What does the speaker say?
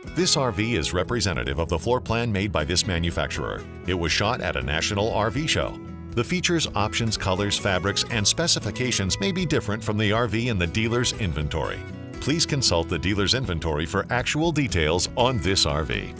This RV is representative of the floor plan made by this manufacturer. It was shot at a national RV show. The features, options, colors, fabrics, and specifications may be different from the RV in the dealer's inventory. Please consult the dealer's inventory for actual details on this RV.